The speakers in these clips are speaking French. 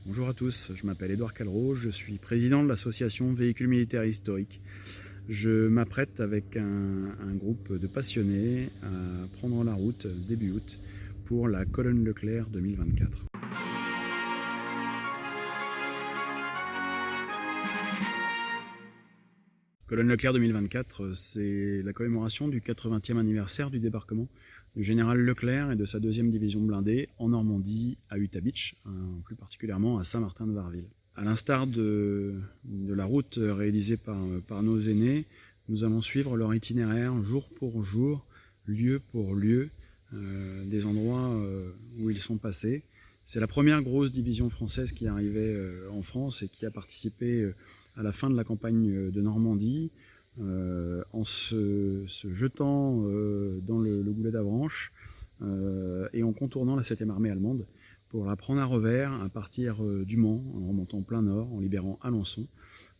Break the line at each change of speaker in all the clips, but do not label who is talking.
Bonjour à tous, je m'appelle Édouard Callereau, je suis président de l'association Véhicules Militaires Historiques. Je m'apprête avec un groupe de passionnés à prendre la route début août pour la Colonne Leclerc 2024. Colonne Leclerc 2024, c'est la commémoration du 80e anniversaire du débarquement du général Leclerc et de sa 2e division blindée en Normandie, à Utah Beach, plus particulièrement à Saint-Martin-de-Varreville. À l'instar de la route réalisée par nos aînés, nous allons suivre leur itinéraire jour pour jour, lieu pour lieu, des endroits où ils sont passés. C'est la première grosse division française qui arrivait en France et qui a participé à la fin de la campagne de Normandie, en se jetant dans le goulet d'Avranches et en contournant la 7e armée allemande pour la prendre à revers à partir du Mans, en remontant plein nord, en libérant Alençon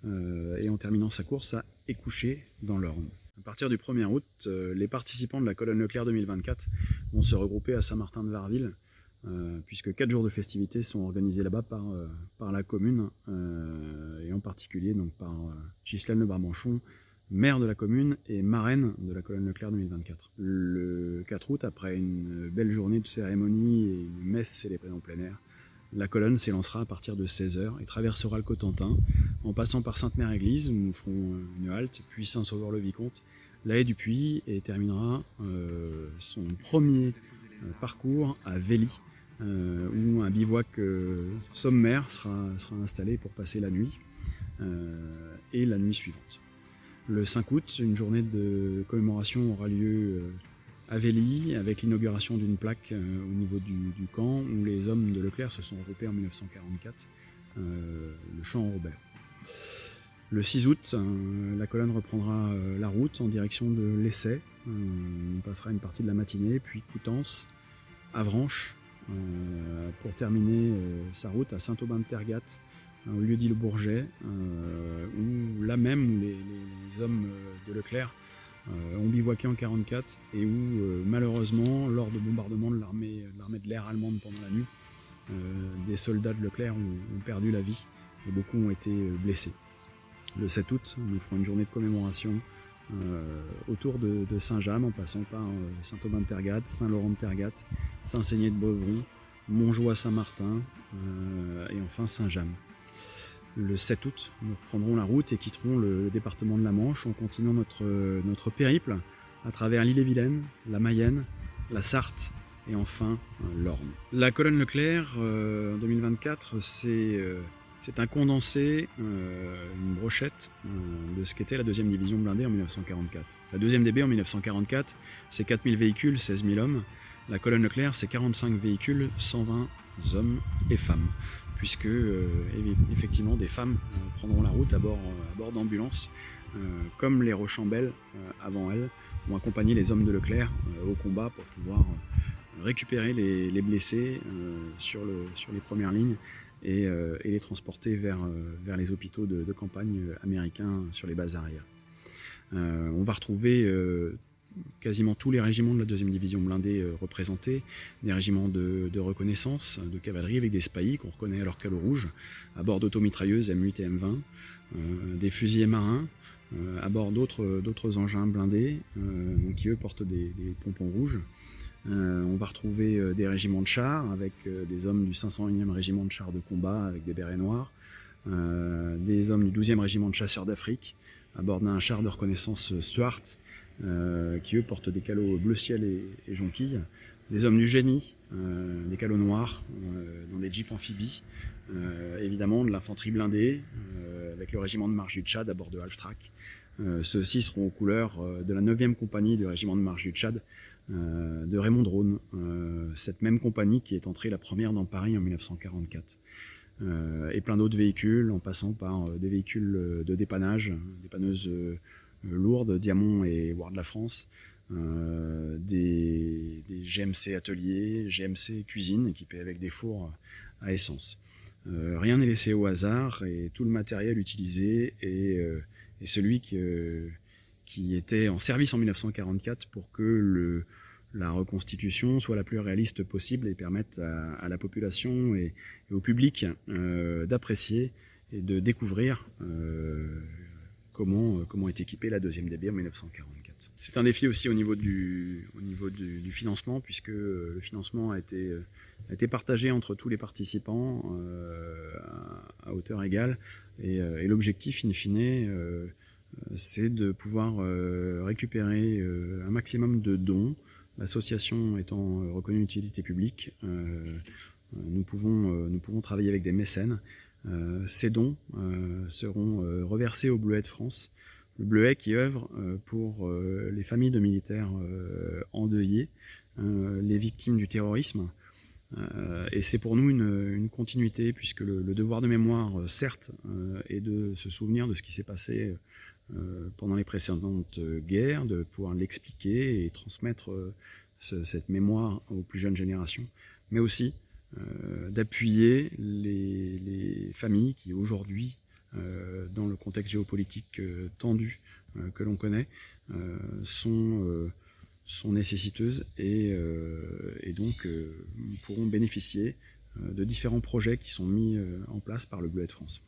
et en terminant sa course à Écouché dans l'Orne. À partir du 1er août, les participants de la Colonne Leclerc 2024 vont se regrouper à Saint-Martin-de-Varreville, puisque 4 jours de festivités sont organisés là-bas par la commune, et en particulier donc par Ghislaine Le Barbanchon, maire de la commune et marraine de la Colonne Leclerc 2024. Le 4 août, après une belle journée de cérémonie et une messe célébrée en plein air, la colonne s'élancera à partir de 16h et traversera le Cotentin en passant par Sainte-Mère-Église, où nous ferons une halte, puis Saint-Sauveur-le-Vicomte, la Haie du Puy, et terminera son premier parcours à Vély, où un bivouac sommaire sera installé pour passer la nuit et la nuit suivante. Le 5 août, une journée de commémoration aura lieu à Vély, avec l'inauguration d'une plaque au niveau du camp où les hommes de Leclerc se sont regroupés en 1944, le champ Robert. Le 6 août, la colonne reprendra la route en direction de l'Essai. On passera une partie de la matinée, puis Coutances, Avranches, pour terminer sa route à Saint-Aubin-de-Tergat, au lieu-dit le Bourget, où là même où les hommes de Leclerc ont bivouaqué en 1944 et où malheureusement, lors de bombardements de l'armée de l'air allemande pendant la nuit, des soldats de Leclerc ont perdu la vie et beaucoup ont été blessés. Le 7 août, nous ferons une journée de commémoration autour de Saint-James, en passant par Saint-Aubin-de-Tergat, Saint-Laurent-de-Tergat, Saint-Seigné-de-Beauvron, Montjoie-Saint-Martin et enfin Saint-James. Le 7 août, nous reprendrons la route et quitterons le département de la Manche en continuant notre périple à travers l'Ille-et-Vilaine, la Mayenne, la Sarthe et enfin l'Orne. La colonne Leclerc en 2024, c'est un condensé, une brochette de ce qu'était la 2e division blindée en 1944. La 2e DB en 1944, c'est 4000 véhicules, 16 000 hommes. La colonne Leclerc, c'est 45 véhicules, 120 hommes et femmes, puisque effectivement des femmes prendront la route à bord d'ambulances, comme les Rochambelles avant elles, vont accompagner les hommes de Leclerc au combat pour pouvoir récupérer les blessés sur les premières lignes et les transporter vers les hôpitaux de campagne américains sur les bases arrières. On va retrouver quasiment tous les régiments de la 2e division blindée représentés, des régiments de reconnaissance, de cavalerie avec des spahis qu'on reconnaît à leur calot rouge, à bord d'automitrailleuses M8 et M20, des fusiliers marins, à bord d'autres engins blindés, qui eux portent des pompons rouges. On va retrouver des régiments de chars avec des hommes du 501e régiment de chars de combat avec des bérets noirs, des hommes du 12e régiment de chasseurs d'Afrique à bord d'un char de reconnaissance Stuart, qui eux portent des calots bleu ciel et jonquilles, des hommes du génie, des calots noirs dans des jeeps amphibies, évidemment de l'infanterie blindée avec le régiment de marche du Tchad à bord de half-track. Ceux-ci seront aux couleurs de la 9e compagnie du régiment de marche du Tchad de Raymond Drone, cette même compagnie qui est entrée la première dans Paris en 1944. Et plein d'autres véhicules, en passant par des véhicules de dépannage, dépanneuses lourdes, Diamond et War de la France, des GMC ateliers, GMC cuisine équipés avec des fours à essence. Rien n'est laissé au hasard et tout le matériel utilisé est celui qui était en service en 1944 pour que la reconstitution soit la plus réaliste possible et permette à la population et au public d'apprécier et de découvrir comment est équipée la deuxième DB en 1944. C'est un défi aussi au niveau du financement, puisque le financement a été partagé entre tous les participants à hauteur égale, et l'objectif in fine c'est de pouvoir récupérer un maximum de dons. L'association étant reconnue d'utilité publique, nous pouvons travailler avec des mécènes. Ces dons seront reversés au Bleuet de France. Le Bleuet qui œuvre pour les familles de militaires endeuillés, les victimes du terrorisme. Et c'est pour nous une continuité, puisque le devoir de mémoire, certes, est de se souvenir de ce qui s'est passé pendant les précédentes guerres, de pouvoir l'expliquer et transmettre cette mémoire aux plus jeunes générations, mais aussi d'appuyer les familles qui aujourd'hui, dans le contexte géopolitique tendu que l'on connaît, sont nécessiteuses et donc pourront bénéficier de différents projets qui sont mis en place par le Bleuet de France.